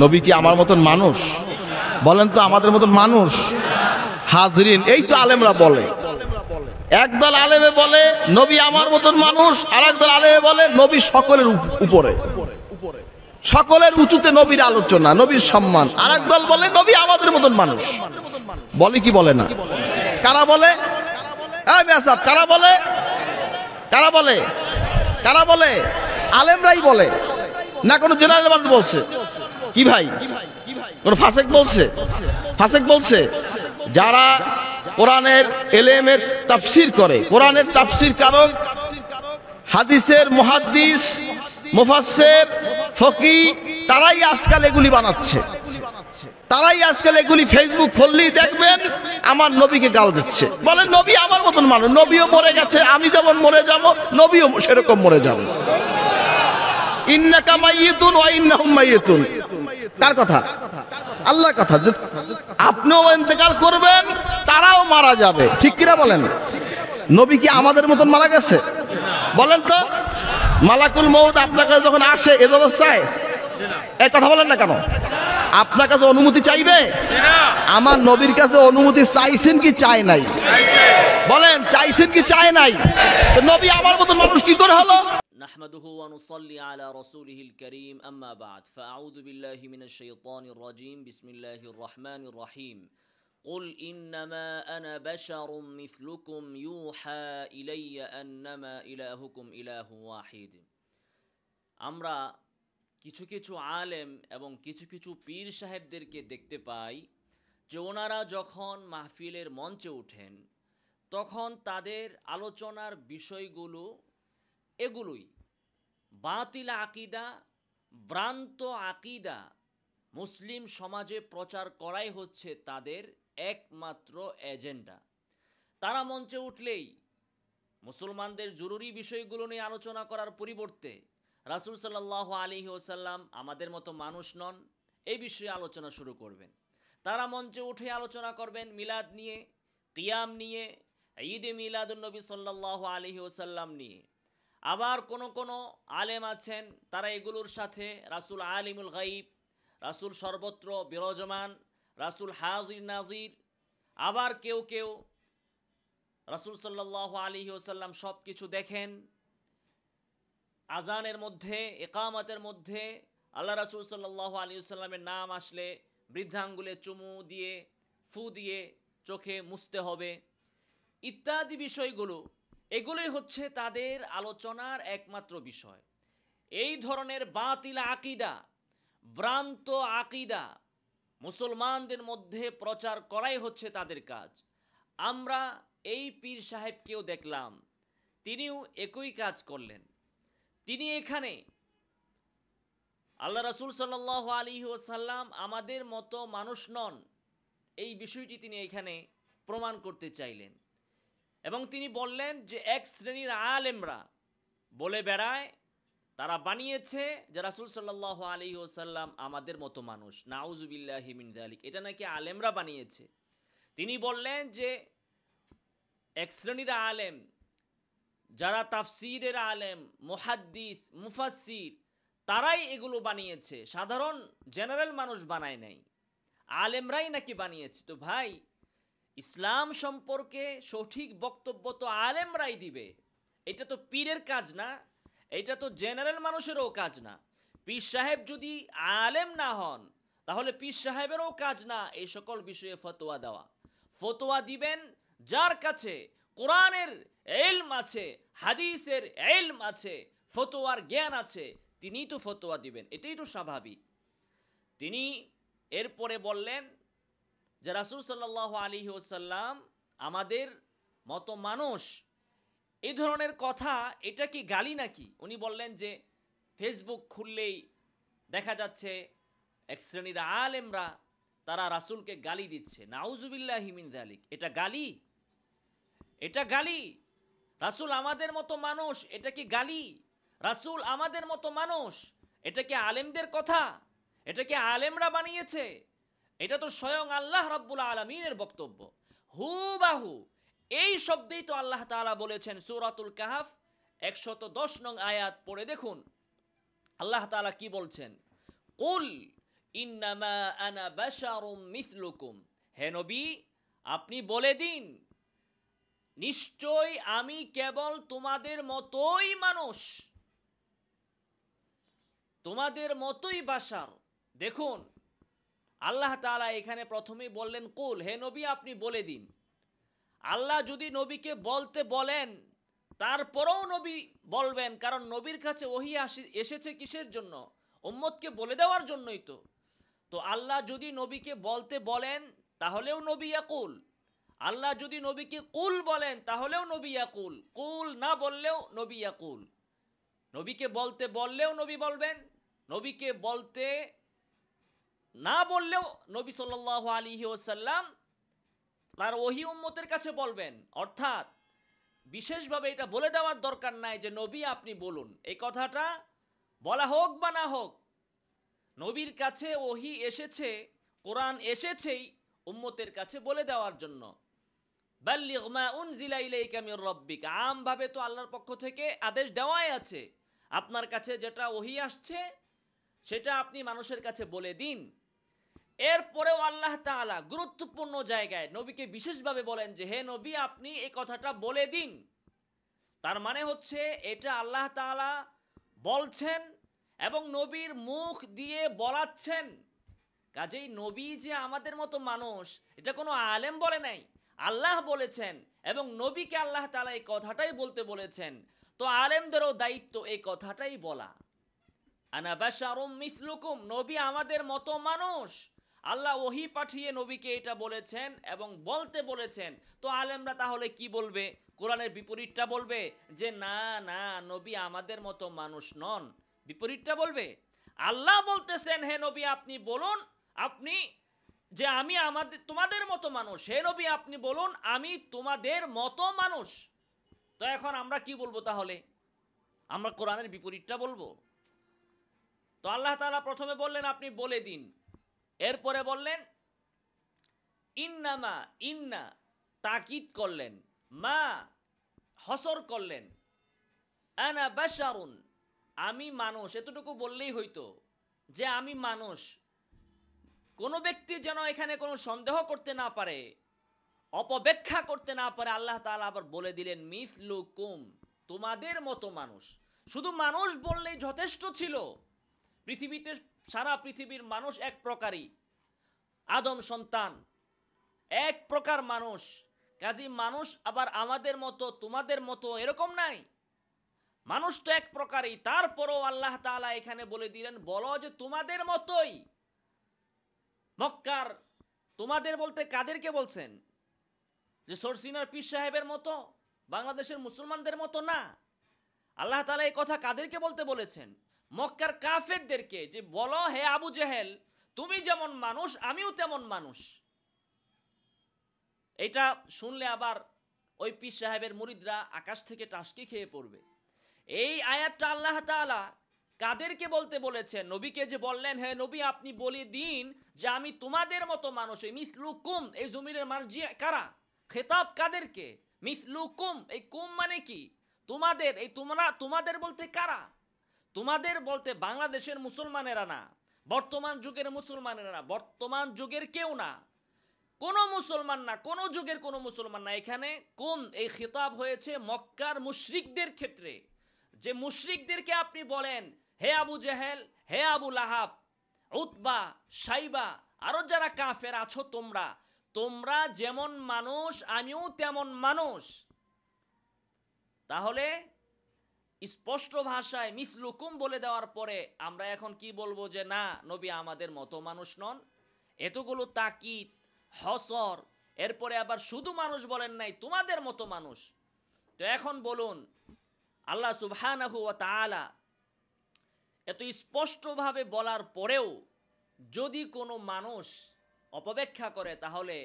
নবী কি আমার মতন মানুষ? বলেন তো, আমাদের মতন মানুষ? হাজরিন, এই তো আলেমরা বলে। একদল আলেমে বলে নবী আমার মতন মানুষ, আর একদল আলেমে বলে নবী সকলের উপরে, সকলের উঁচুতে নবীর আলোচনা, নবীর সম্মান। আর একদল বলে নবী আমাদের মতন মানুষ। বলে কি বলে না? কারা বলে? কারা বলে? কারা বলে? কারা বলে? আলেমরাই বলে না কোনো জেনারেল মানুষ বলছে? কি ভাই, কোন ফাসেক বলছে? ফাসেক বলছে? যারা কোরআনের এলেমের তাফসীর করে, কোরআনের তাফসীর কারক, হাদিসের মুহাদ্দিস, মুফাসসির, ফকি, তারাই আজকাল এগুলি বানাচ্ছে। তারাই আজকাল এগুলি ফেসবুক খুললেই দেখবেন আমার নবীকে গাল দিচ্ছে। বলে নবী আমার মতন মানুষ, নবীও মরে গেছে, আমি যেমন মরে যাব নবীও সেরকম মরে যাবে। ইন্নাকা মাইয়িতুন ওয়া ইন্নাহুম মাইয়িতুন। কার কথা? আল্লাহর কথা। আপনিও ইন্তেকাল করবেন, তারাও মারা যাবে, ঠিক কিনা বলেন? নবী কি আমাদের মতন মারা গেছে? বলেন তো, মালাকুল মউত আপনার কাছে যখন আসে ইজাজত চায়? এই কথা বলেন না কেন? আপনার কাছে অনুমতি চাইবে? আমার নবীর কাছে অনুমতি চাইছেন কি চাই নাই? বলেন, চাইছেন কি চায় নাই? নবী আমার মতন মানুষ কি করে হলো? نحمده ونصلي على رسوله الكريم أما بعد فأعوذ بالله من الشيطان الرجيم بسم الله الرحمن الرحيم قل إنما أنا بشر مثلكم يوحى إلي أنما إلهكم إله واحد। আমরা কিছু কিছু আলেম এবং কিছু কিছু পীর সাহেবদেরকে দেখতে পাই যে ওনারা যখন মাহফিলের মঞ্চে ওঠেন তখন তাদের আলোচনার বিষয়গুলো এগুলোই বাতিল আকিদা, ভ্রান্ত আকিদা মুসলিম সমাজে প্রচার করাই হচ্ছে তাদের একমাত্র এজেন্ডা। তারা মঞ্চে উঠলেই মুসলমানদের জরুরি বিষয়গুলো নিয়ে আলোচনা করার পরিবর্তে রাসূল সাল্লাল্লাহু আলাইহি ওয়াসাল্লাম আমাদের মতো মানুষ নন এই বিষয়ে আলোচনা শুরু করবেন। তারা মঞ্চে উঠে আলোচনা করবেন মিলাদ নিয়ে, কিয়াম নিয়ে, ঈদে মিলাদুন নবী সাল্লাল্লাহু আলাইহি ওয়াসাল্লাম নিয়ে। আবার কোন আলেম আছেন তারা এগুলোর সাথে রাসূল আলিমুল গাইব, রাসূল সর্বত্র বিরাজমান, রাসূল হাজির নাজির। আবার কেউ কেউ রাসূল সাল্লাল্লাহু আলাইহি ওয়াসাল্লাম সব কিছু দেখেন। আজানের মধ্যে, ইকামতের মধ্যে আল্লাহ রাসূল সাল্লাল্লাহু আলাইহি ওয়াসাল্লামের নাম আসলে বৃদ্ধাঙ্গুলে চুমু দিয়ে, ফু দিয়ে চোখে মুছতে হবে ইত্যাদি বিষয়গুলো, এগুলোই হচ্ছে তাদের আলোচনার একমাত্র বিষয়। এই ধরনের বাতিল আকিদা, ভ্রান্ত আকিদা মুসলমানদের মধ্যে প্রচার করাই হচ্ছে তাদের কাজ। আমরা এই পীর সাহেবকেও দেখলাম, তিনিও একই কাজ করলেন। তিনি এখানে আল্লাহ রাসূল সাল্লাল্লাহু আলাইহি ওয়াসাল্লাম আমাদের মতো মানুষ নন এই বিষয়টি তিনি এখানে প্রমাণ করতে চাইলেন এবং তিনি বললেন যে এক শ্রেণীর আলেমরা বলে বেড়ায় তারা বানিয়েছে যে রাসূল সাল্লাল্লাহু আলাইহি ওয়াসাল্লাম আমাদের মতো মানুষ। নাউযুবিল্লাহি মিন যালিক, এটা নাকি আলেমরা বানিয়েছে। তিনি বললেন যে এক শ্রেণীর আলেম যারা তাফসীরের আলেম, মুহাদ্দিস, মুফাসসির, তারাই এগুলো বানিয়েছে, সাধারণ জেনারেল মানুষ বানায় নাই, আলেমরাই নাকি বানিয়েছে। তো ভাই, ইসলাম সম্পর্কে সঠিক বক্তব্য তো আলেমরাই দিবে, এটা তো পীরের কাজ না, এটা তো জেনারেল মানুষেরও কাজ না। পীর সাহেব যদি আলেম না হন তাহলে পীর সাহেবেরও কাজ না এই সকল বিষয়ে ফতোয়া দেওয়া। ফতোয়া দিবেন যার কাছে কোরআনের ইলম আছে, হাদিসের ইলম আছে, ফতোয়ার জ্ঞান আছে, তিনিই তো ফতোয়া দিবেন, এটাই তো স্বাভাবিক। তিনি এরপরে বললেন যে রাসূল সাল্লাল্লাহু আলাইহি ওয়াসাল্লাম আমাদের মতো মানুষ, এই ধরনের কথা এটা কি গালি নাকি? উনি বললেন যে ফেসবুক খুললেই দেখা যাচ্ছে এক শ্রেণীর আলেমরা তারা রাসূলকে গালি দিচ্ছে। নাউযুবিল্লাহি মিন যালিক, এটা গালি? এটা গালি? রাসূল আমাদের মতো মানুষ, এটা কি গালি? রাসূল আমাদের মতো মানুষ, এটা কি আলেমদের কথা? এটা কি আলেমরা বানিয়েছে? এটা তো স্বয়ং আল্লাহ রাব্বুল আলামিনের বক্তব্য হুবাহু। এই শব্দেই তো আল্লাহ তাআলা বলেছেন সূরাতুল কাহফ 110 নং আয়াত পড়ে দেখুন আল্লাহ তাআলা কি বলছেন। কুল ইন্নামা আনা বাশারুম মিথলুকুম, হে নবী আপনি বলে দিন নিশ্চয় আমি কেবল তোমাদের মতোই মানুষ, তোমাদের মতোই বাশার। দেখুন আল্লাহ তাআলা এখানে প্রথমেই বললেন কুল, হে নবী আপনি বলে দিন। আল্লাহ যদি নবীকে বলতে বলেন তারপরেও নবী বলবেন, কারণ নবীর কাছে ওহী এসেছে কিসের জন্য? উম্মতকে বলে দেওয়ার জন্যই তো। তো আল্লাহ যদি নবীকে বলতে বলেন তাহলেও নবী ইয়াকুল, আল্লাহ যদি নবীকে কুল বলেন তাহলেও নবী ইয়াকুল, কুল না বললেও নবী ইয়াকুল। নবীকে বলতে বললেও নবী বলবেন, নবীকে বলতে না বললেও নবী সাল্লাল্লাহু আলাইহি ওয়াসাল্লাম তার ওহী উম্মতের কাছে বলবেন। অর্থাৎ বিশেষভাবে এটা বলে দেওয়ার দরকার নাই যে নবী আপনি বলুন, এই কথাটা বলা হোক বা না হোক, নবীর কাছে ওহী এসেছে, কোরআন এসেছেই উম্মতের কাছে বলে দেওয়ার জন্য। বাল্লিগ মা উনজিলা ইলাইকা মির রাব্বিক, আমভাবে তো আল্লাহর পক্ষ থেকে আদেশ দেওয়াই আছে, আপনার কাছে যেটা ওহী আসছে সেটা আপনি মানুষের কাছে বলে দিন। এরপরেও আল্লাহ তাআলা গুরুত্বপূর্ণ জায়গায় নবীকে বিশেষভাবে বলেন যে হে নবী আপনি এই কথাটা বলে দিন। তার মানে হচ্ছে এটা আল্লাহ তাআলা বলছেন এবং নবীর মুখ দিয়ে বলাচ্ছেন। কাজেই নবী যে আমাদের মতো মানুষ এটা কোনো আলেম বলে নাই, আল্লাহ বলেছেন এবং নবীকে আল্লাহ তাআলা এই কথাটাই বলতে বলেছেন। তো আলেমদেরও দায়িত্ব এই কথাটাই বলা, আনা বাশারুম মিথলুকুম, নবী আমাদের মতো মানুষ। আল্লাহ ওহী পাঠিয়ে নবীকে এটা বলেছেন এবং বলতে বলেছেন। তো আলেমরা তাহলে কি বলবে? কোরআনের বিপরীতটা বলবে যে না না নবী আমাদের মতো মানুষ নন, বিপরীতটা বলবে। আল্লাহ বলতেছেন হে নবী আপনি বলুন, আপনি যে আমি তোমাদের মতো মানুষ, হে নবী আপনি বলুন আমি তোমাদের মতো মানুষ। তো এখন আমরা কি বলবো তাহলে? আমরা কোরআনের বিপরীতটা বলবো? তো আল্লাহ তাআলা প্রথমে বললেন আপনি বলে দিন, এরপরে বললেন ইন্নামা, ইন্না তাকিদ করলেন, মা হসর করলেন, আনা বাশারুন আমি মানুষ, এতটুকু বললেই হইতো যে আমি মানুষ। কোনো ব্যক্তি যেন এখানে কোনো সন্দেহ করতে না পারে, অপব্যাখ্যা করতে না পারে। আল্লাহ তাআলা আবার বলে দিলেন মিথলুকুম, তোমাদের মতো মানুষ। শুধু মানুষ বললেই যথেষ্ট ছিল। পৃথিবীতে সারা পৃথিবীর মানুষ এক প্রকারই, আদম সন্তান এক প্রকার মানুষ। কাজী মানুষ আবার আমাদের মতো তোমাদের মতো এরকম নাই, মানুষ তো এক প্রকারই। তারপরও আল্লাহ তাআলা এখানে বলে দিলেন বলো যে তোমাদের মতোই। মক্কার তোমাদের বলতে কাদেরকে বলছেন? যে সরসিনার পীর সাহেবের মতো, বাংলাদেশের মুসলমানদের মতো না। আল্লাহ তাআলা এই কথা কাদেরকে বলতে বলেছেন? মক্কার কাফেরদেরকে, যে বলো হে আবু জেহেল তুমি যেমন মানুষ আমিও তেমন মানুষ। এটা শুনলে আবার ওই পীর সাহেবের মুরিদরা আকাশ থেকে টাসকি খেয়ে পড়বে। এই আয়াতটা আল্লাহ তাআলা কাদেরকে বলতে বলেছেন? নবীকে যে বললেন হে নবী আপনি বলে দিন যে আমি তোমাদের মতো মানুষ। এই মিথলুকুম এই জমিরের মার্জি কারা? খেতাব কাদেরকে? মিথলুকুম এই কুম মানে কি? তোমাদের। এই তোমরা তোমাদের বলতে কারা? তোমাদের বলতে বাংলাদেশের মুসলমানেরা না, বর্তমান যুগের মুসলমানেরা না, বর্তমান যুগের কেউ না, কোন মুসলমান না, কোন যুগের কোন মুসলমান না। এখানে কুম এই খিতাব হয়েছে মক্কার মুশরিকদের ক্ষেত্রে। যে মুশরিকদেরকে আপনি বলেন হে আবু জেহেল, হে আবু লাহাব, উতবা, সাইবা, আরো যারা কাফের আছো তোমরা, তোমরা যেমন মানুষ আমিও তেমন মানুষ। তাহলে স্পষ্ট ভাষায় মিথলুকুম বলে দেওয়ার পরে আমরা এখন কি বলবো? যে না নবী আমাদের মতো মানুষ নন। এতগুলো তাকিদ, হসর, এরপরে আবার শুধু মানুষ বলেন নাই, তোমাদের মতো মানুষ। তো এখন বলুন আল্লাহ সুবহানাহু ওয়া তাআলা এত স্পষ্টভাবে বলার পরেও যদি কোনো মানুষ অপব্যাখ্যা করে তাহলে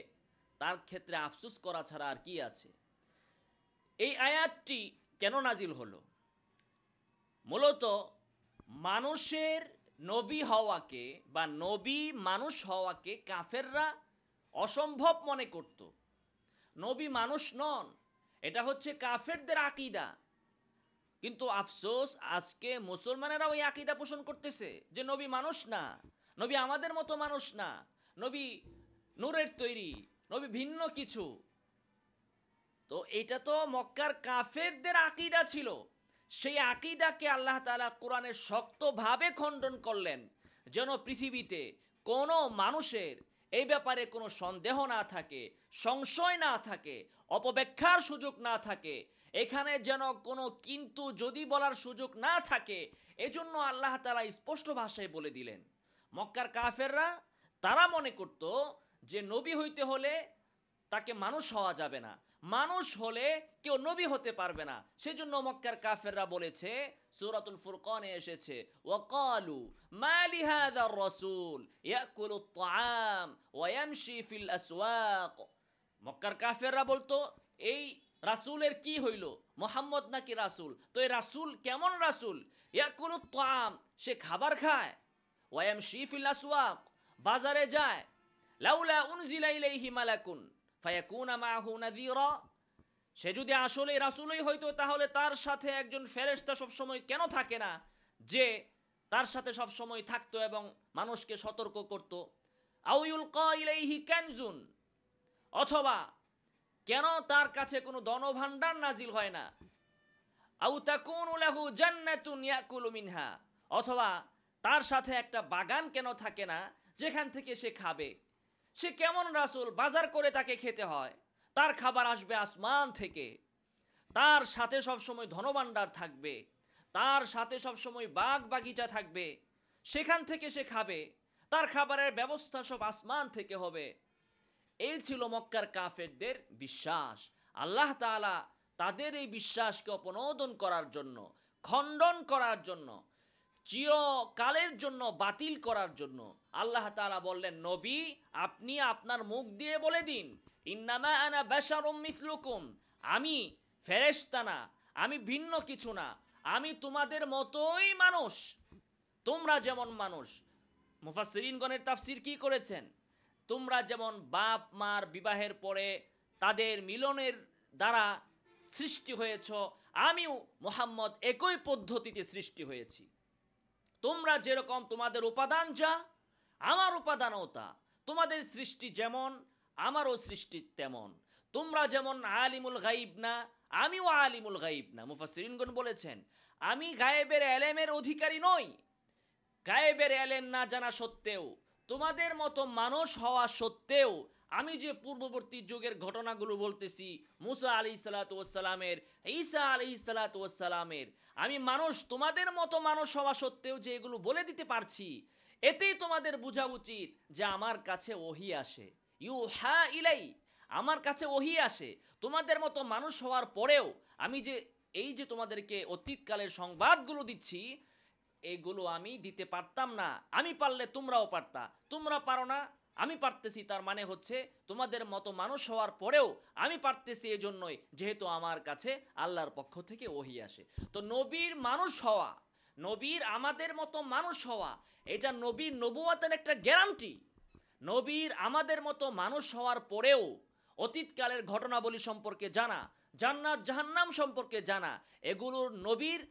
তার ক্ষেত্রে আফসোস করা ছাড়া আর কি আছে? এই আয়াতটি কেন নাজিল হলো? মূলত মানুষের নবী হওয়াকে বা নবী মানুষ হওয়াকে কাফেররা অসম্ভব মনে করত। নবী মানুষ নন, এটা হচ্ছে কাফেরদের আকীদা। কিন্তু আফসোস আজকে মুসলমানেরা ওই আকীদা পোষণ করতেছে যে নবী মানুষ না, নবী আমাদের মতো মানুষ না, নবী নূরের তৈরি, নবী ভিন্ন কিছু। তো এটা তো মক্কার কাফেরদের আকীদা ছিল। সেই আকীদাকে আল্লাহ তাআলা কোরআনে শক্তভাবে খণ্ডন করলেন, যেন পৃথিবীতে কোনো মানুষের এই ব্যাপারে কোনো সন্দেহ না থাকে, সংশয় না থাকে, অপব্যাখ্যার সুযোগ না থাকে, এখানে যেন কোনো কিন্তু যদি বলার সুযোগ না থাকে। এজন্য আল্লাহ তাআলা স্পষ্ট ভাষায় বলে দিলেন। মক্কার কাফেররা তারা মনে করত যে নবী হইতে হলে তাকে মানুষ হওয়া যাবে না, মানুষ হলে কেউ নবী হতে পারবে না। সেজন্য মক্কার কাফেররা বলেছে, সূরাতুল ফুরকানে এসেছে, ওয়াকালু মা লিহাযার রাসূল ইয়াকুলুত তাআম ওয়া ইয়ামশি ফিল আসওয়াক। মক্কার কাফেররা বলতো, এই রাসূলের কি হইল, মুহাম্মদ নাকি রাসূল? তো এই রাসূল কেমন রাসূল? ইয়াকুলুত তাআম, সে খাবার খায়, ওয়া ইয়ামশি ফিল আসওয়াক, বাজারে যায়। লাউলা উনজিলা ইলাইহি মালাকুন ফায়াকুনা মাআহু নাযীরা, সে যদি আসলে রাসূলই হইতো তাহলে তার সাথে একজন ফেরেশতা সবসময় কেন থাকে না, যে তার সাথে সবসময় থাকতো এবং মানুষকে সতর্ক করত। আও ইউলকা ইলাইহি কানজুন, অথবা কেন তার কাছে কোনো ধনভাণ্ডার নাজিল হয় না। আও তাকুনু লাহু জান্নাতুন ইয়াকুলু মিনহা, অথবা তার সাথে একটা বাগান কেন থাকে না যেখান থেকে সে খাবে। সে কেমন রাসূল, বাজার করে তাকে খেতে হয়, তার খাবার আসবে আসমান থেকে, তার সাথে সবসময় ধনভাণ্ডার থাকবে, তার সাথে সবসময় বাগ বাগিচা থাকবে, সেখান থেকে সে খাবে, তার খাবারের ব্যবস্থা সব আসমান থেকে হবে। এই ছিল মক্কার কাফেরদের বিশ্বাস। আল্লাহ তাআলা তাদের এই বিশ্বাসকে অপনোদন করার জন্য, খণ্ডন করার জন্য, চিরকালের জন্য বাতিল করার জন্য আল্লাহ তাআলা বললেন, নবী আপনি আপনার মুখ দিয়ে বলে দিন, ইন্নামা আনা বাশারুম মিসলুকুম, আমি ফেরেশতা না, আমি ভিন্ন কিছু না, আমি তোমাদের মতোই মানুষ, তোমরা যেমন মানুষ। মুফাসসিরিনগণের তাফসীর কি করেছেন? তোমরা যেমন বাপ মার বিবাহের পরে তাদের মিলনের দ্বারা সৃষ্টি হয়েছ, আমিও মুহাম্মদ একই পদ্ধতিতে সৃষ্টি হয়েছি। তোমরা যেরকম তোমাদের উপাদান যা, আমার উপাদানও তা, তোমাদের সৃষ্টি যেমন আমারও সৃষ্টি তেমন। তোমরা যেমন আলিমুল গাইব না, আমিও আলিমুল গাইব না। মুফাসসিরিনগণ বলেছেন, আমি গায়েবের এলেমের অধিকারী নই। গায়েবের এলেম না জানা সত্ত্বেও, তোমাদের মতো মানুষ হওয়া সত্ত্বেও আমি যে পূর্ববর্তী যুগের ঘটনাগুলো বলতেছি, মুসা আলাইহিসসালাতু ওয়াসসালামের, ঈসা আলাইহিসসালাতু ওয়াসসালামের, আমি মানুষ, তোমাদের মতো মানুষ হওয়া সত্ত্বেও যে এগুলো বলে দিতে পারছি, এতেই তোমাদের বোঝা উচিত যে আমার কাছে ওহী আসে, ইউহা ইলাই, আমার কাছে ওহী আসে। তোমাদের মতো মানুষ হওয়ার পরেও আমি যে এই যে তোমাদেরকে অতীতকালের সংবাদগুলো দিচ্ছি, এগুলো আমি দিতে পারতাম না। আমি পারলে তোমরাও পারতা, তোমরা পারো না, আমি পারতেছি। তার মানে হচ্ছে তোমাদের মতো মানুষ হওয়ার পরেও আমি পারতেছি এজন্যই যেহেতু আমার কাছে আল্লাহর পক্ষ থেকে ওহী আসে। তো নবীর মানুষ হওয়া, নবীর আমাদের মতো মানুষ হওয়া, এটা নবীর নবুয়তের একটা গ্যারান্টি। নবীর আমাদের মতো মানুষ হওয়ার পরেও অতীতকালের ঘটনাবলী সম্পর্কে জানা, জান্নাত জাহান্নাম সম্পর্কে জানা, এগুলোর নবীর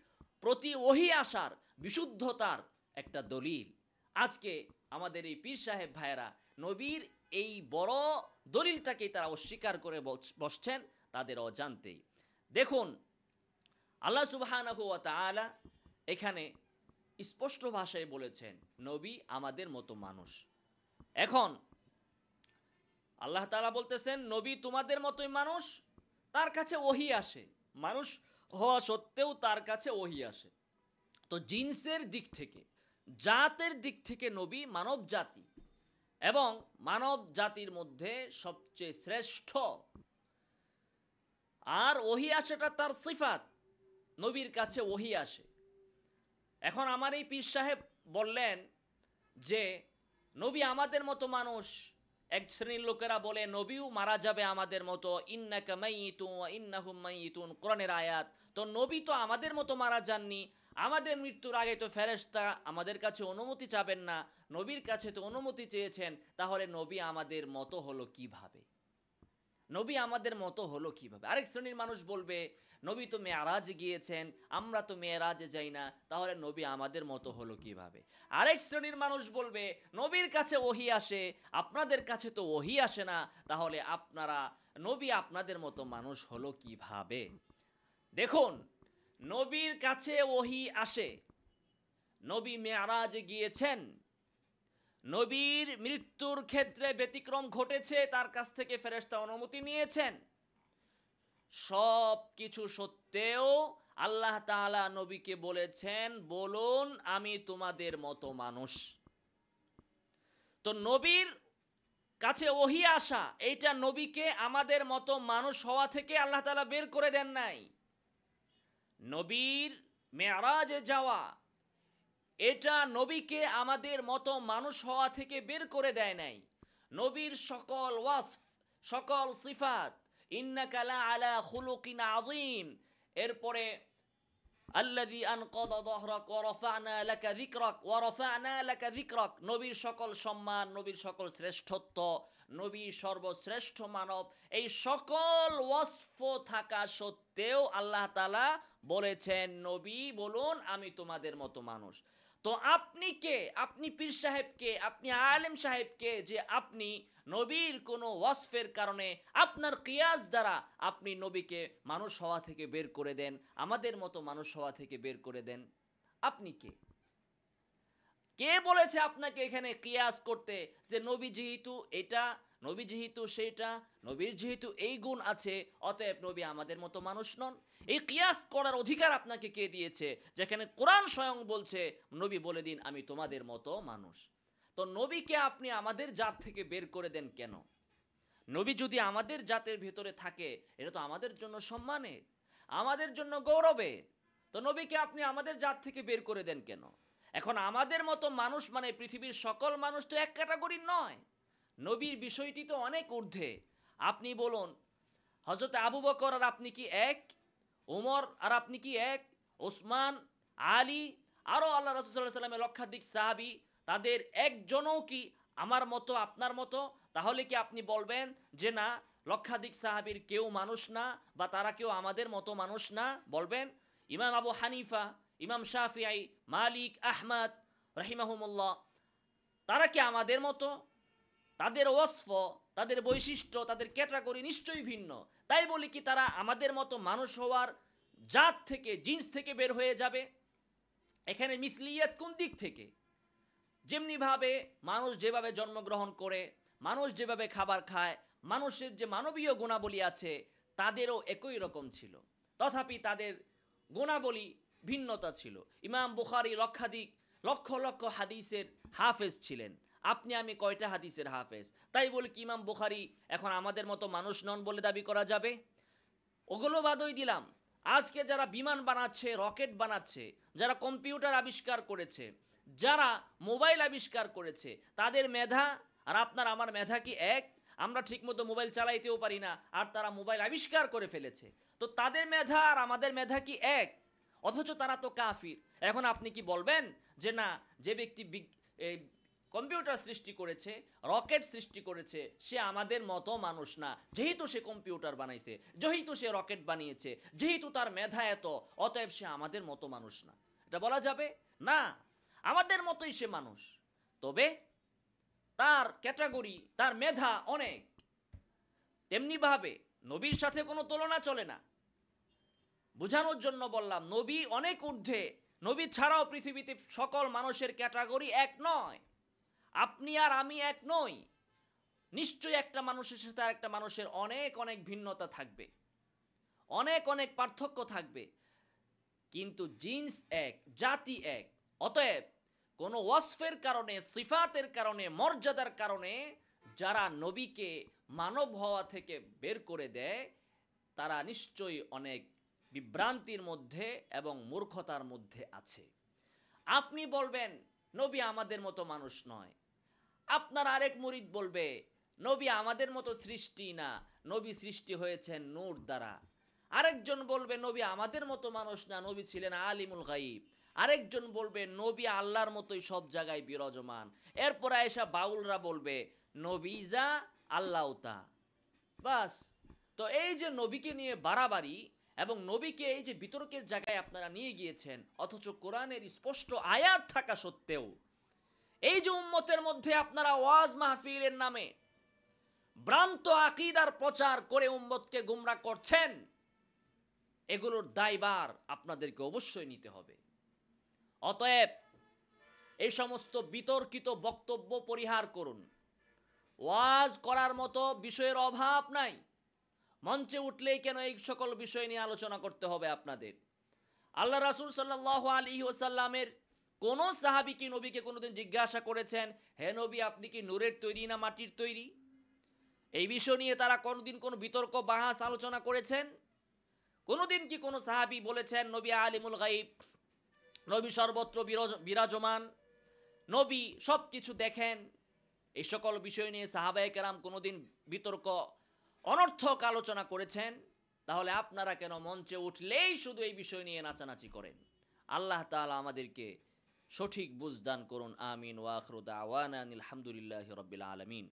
প্রতি ওহী আসার বিশুদ্ধতার একটা দলিল। আজকে আমাদের এই পীর সাহেব ভাইয়েরা নবীর এই বড় দলিলটাকেই তারা অস্বীকার করে বসছেন তাদের অজান্তেই। দেখুন, আল্লাহ সুবহানাহু ওয়া তাআলা এখানে স্পষ্ট ভাষায় বলেছেন, নবী আমাদের মতো মানুষ। এখন আল্লাহ তাআলা বলতেছেন, নবী তোমাদের মতোই মানুষ, তার কাছে ওহী আসে, মানুষ হওয়া সত্ত্বেও তার কাছে ওহী আসে। তো জিনসের দিক থেকে, জাতের দিক থেকে নবী মানব জাতি এবং মানব জাতির মধ্যে সবচেয়ে শ্রেষ্ঠ। আর ওহী আসাটা তার সিফাত, নবীর কাছে ওহী আসে। এখন আমার এই পীর সাহেব বললেন যে নবী আমাদের মতো মানুষ। এক শ্রেণীর লোকেরা বলে নবীও মারা যাবে আমাদের মতো, ইন্নাকা মাইয়িতুন ওয়া ইন্নাহুম মাইয়িতুন, কোরআনের আয়াত। তো নবী তো আমাদের মতো মারা যাননি, আমাদের মৃত্যুর আগে তো ফেরেশতা আমাদের কাছে অনুমতি চাবেন না, নবীর কাছে তো অনুমতি চেয়েছেন, তাহলে নবী আমাদের মতো হলো কিভাবে? নবী আমাদের মতো হলো কিভাবে? আরেক শ্রেণীর মানুষ বলবে নবী তো মেরাজে গিয়েছেন, আমরা তো মেরাজে যাই না, তাহলে নবী আমাদের মতো হলো কিভাবে? আরেক শ্রেণীর মানুষ বলবে নবীর কাছে ওহী আসে, আপনাদের কাছে তো ওহী আসে না, তাহলে নবী আপনাদের মতো মানুষ হলো কিভাবে? দেখুন, নবীর কাছে ওহী আসে, নবী মেরাজে গিয়েছেন, নবীর মৃত্যুর ক্ষেত্রে ব্যতিক্রম ঘটেছে, তার কাছ থেকে ফেরেশতা অনুমতি নিয়েছেন। সব কিছু সত্ত্বেও আল্লাহ তাআলা নবীকে বলেছেন, বলুন আমি তোমাদের মতো মানুষ। তো নবীর কাছে ওহী আসা, এইটা নবীকে আমাদের মতো মানুষ হওয়া থেকে আল্লাহ তাআলা বের করে দেন নাই। নবীর মেরাজে যাওয়া, এটা নবীকে আমাদের মতো মানুষ হওয়া থেকে বের করে দেয় নাই। নবীর সকল ওয়াসফ, সকল সিফাত, ইন্নাকা লা আলা খুলুকিন আযীম, এরপরে আল্লাযী আনকাযা যহরাক ওয়া রাফা'না লাকা যিকরাক ওয়া রাফা'না লাকা যিকরাক, নবীর সকল সম্মান, নবীর সকল শ্রেষ্ঠত্ব, নবী সর্বশ্রেষ্ঠ মানব, এই সকল ওয়াসফ থাকা সত্ত্বেও আল্লাহ তাআলা বলেছেন নবী বলুন আমি তোমাদের মতো মানুষ। তো আপনি কে? আপনি পীর সাহেবকে, আপনি আলেম সাহেবকে যে আপনি নবীর কোনো ওয়াসফের কারণে আপনার কিয়াস দ্বারা আপনি নবীকে মানুষ হওয়া থেকে বের করে দেন, আমাদের মতো মানুষ হওয়া থেকে বের করে দেন? আপনি কে? কে বলেছে আপনাকে এখানে কিয়াস করতে যে নবী যেহেতু এটা, নবী যেহেতু সেইটা, নবীর যেহেতু এই গুণ আছে, অতএব নবী আমাদের মতো মানুষ নন? এই কিয়াস করার অধিকার আপনাকে কে দিয়েছে? যেখানে কোরআন স্বয়ং বলছে নবী বলে দিন আমি তোমাদের মতো মানুষ। তো নবীকে আপনি আমাদের জাত থেকে বের করে দেন কেন? নবী যদি আমাদের জাতের ভেতরে থাকে, এটা তো আমাদের জন্য সম্মানের, আমাদের জন্য গৌরবে। তো নবীকে আপনি আমাদের জাত থেকে বের করে দেন কেন? এখন আমাদের মতো মানুষ মানে পৃথিবীর সকল মানুষ তো এক ক্যাটাগরির নয়। নবীর বিষয়টি তো অনেক ঊর্ধ্বে। আপনি বলুন, হযরত আবু বকর আর আপনি কি এক? ওমর আর আপনি কি এক? ওসমান, আলী, আরও আল্লাহ রাসূল সাল্লাল্লাহু আলাইহি ওয়াসাল্লামের লক্ষাধিক সাহাবী, তাদের একজনও কি আমার মতো আপনার মতো? তাহলে কি আপনি বলবেন যে না, লক্ষাধিক সাহাবীর কেউ মানুষ না, বা তারা কেউ আমাদের মতো মানুষ না? বলবেন? ইমাম আবু হানিফা, ইমাম শাফিঈ, মালিক, আহমদ রাহিমাহুমুল্লাহ, তারা কি আমাদের মতো? তাদের ওয়াসফ, তাদের বৈশিষ্ট্য, তাদের ক্যাটাগরি নিশ্চয়ই ভিন্ন। তাই বলি কি তারা আমাদের মতো মানুষ হওয়ার জাত থেকে, জিন্স থেকে বের হয়ে যাবে? এখানে মিসলিয়াত কোন দিক থেকে? যেমনিভাবে মানুষ যেভাবে জন্মগ্রহণ করে, মানুষ যেভাবে খাবার খায়, মানুষের যে মানবীয় গুণাবলী আছে তাদেরও একই রকম ছিল, তথাপি তাদের গুণাবলী ভিন্নতা ছিল। ইমাম বুখারী লক্ষ লক্ষ হাদিসের হাফেজ ছিলেন, আপনি আমি কয়টা হাদিসের হাফেজ? তাই বলে কি ইমাম বুখারী এখন আমাদের মতো মানুষ নন বলে দাবি করা যাবে? ওগুলো বাদই দিলাম, আজকে যারা বিমান বানাচ্ছে, রকেট বানাচ্ছে, যারা কম্পিউটার আবিষ্কার করেছে, যারা মোবাইল আবিষ্কার করেছে, তাদের মেধা আর আপনার আমার মেধা কি এক? আমরা ঠিকমতো মোবাইল চালাইতেও পারি না, আর তারা মোবাইল আবিষ্কার করে ফেলেছে। তো তাদের মেধা আর আমাদের মেধা কি এক? অথচ তারা তো কাফির। এখন আপনি কি বলবেন যে না, যে ব্যক্তি কম্পিউটার সৃষ্টি করেছে, রকেট সৃষ্টি করেছে, সে আমাদের মতো মানুষ না, যেহেতু সে কম্পিউটার বানাইছে, যেহেতু সে রকেট বানিয়েছে, যেহেতু তার মেধা এত, অতএব সে আমাদের মতো মানুষ না? এটা বলা যাবে না। আমাদের মতোই সে মানুষ, তবে তার ক্যাটাগরি, তার মেধা অনেক। তেমনিভাবে নবীর সাথে কোনো তুলনা চলে না। বোঝানোর জন্য বললাম, নবী অনেক ঊর্ধ্বে। নবী ছাড়াও পৃথিবীতে সকল মানুষের ক্যাটাগরি এক নয়। আপনি আর আমি এক নই। নিশ্চয়ই একটা মানুষের সাথে আর একটা মানুষের অনেক অনেক ভিন্নতা থাকবে, অনেক অনেক পার্থক্য থাকবে, কিন্তু জিন্স এক, জাতি এক। অতএব কোনো ওয়াসফের কারণে, সিফাতের কারণে, মর্যাদার কারণে যারা নবীকে মানব হওয়া থেকে বের করে দেয়, তারা নিশ্চয়ই অনেক বিভ্রান্তির মধ্যে এবং মূর্খতার মধ্যে আছে। আপনি বলবেন নবী আমাদের মতো মানুষ নয়, আপনার আরেক মুরিদ বলবে নবী আমাদের মতো সৃষ্টি না, নবী সৃষ্টি হয়েছেন নূর দ্বারা। আরেকজন বলবে নবী আমাদের মতো মানুষ না, নবী ছিলেন আলিমুল গায়ব। আরেকজন বলবে নবী আল্লাহর মতোই সব জায়গায় বিরাজমান। এরপর এসা বাউলরা বলবে নবী যা আল্লাহ তা। বাস, তো এই যে নবীকে নিয়ে বাড়াবাড়ি এবং নবীকে এই যে বিতর্কের জায়গায় আপনারা নিয়ে গিয়েছেন, অথচ কোরআনের স্পষ্ট আয়াত থাকা সত্ত্বেও এই যে উম্মতের মধ্যে আপনারা ওয়াজ মাহফিলের নামে ভ্রান্ত আকীদার প্রচার করে উম্মতকে গুমরাহ করছেন, এগুলোর দায়ভার আপনাদেরকে অবশ্যই নিতে হবে। অতএব এই সমস্ত বিতর্কিত বক্তব্য পরিহার করুন। ওয়াজ করার মতো বিষয়ের অভাব নাই, মঞ্চে উঠলেই কেন এই সকল বিষয় নিয়ে আলোচনা করতে হবে আপনাদের? আল্লাহ রাসূল সাল্লাল্লাহু আলাইহি ওয়াসাল্লামের কোন সাহাবী কি নবীকে কোনোদিন জিজ্ঞাসা করেছেন, হে নবী আপনি কি নূরের তৈরি না মাটির তৈরি? এই বিষয় নিয়ে তারা কোনোদিন কোনো বিতর্ক বাহাস আলোচনা করেছেন? কোনোদিন কি কোনো সাহাবী বলেছেন নবী আলিমুল গায়ব, নবী সর্বত্র বিরাজমান, নবী সব কিছু দেখেন? এই সকল বিষয় নিয়ে সাহাবায়ে কেরাম কোনোদিন বিতর্ক অনর্থক আলোচনা করেছেন? তাহলে আপনারা কেন মঞ্চে উঠলেই শুধু এই বিষয় নিয়ে নাচানাচি করেন? আল্লাহ তাআলা আমাদেরকে সঠিক বুঝদান করুন। আমিন ওয়া আখিরু দাওয়ানা আলহামদুলিল্লাহি রাব্বিল আলামিন।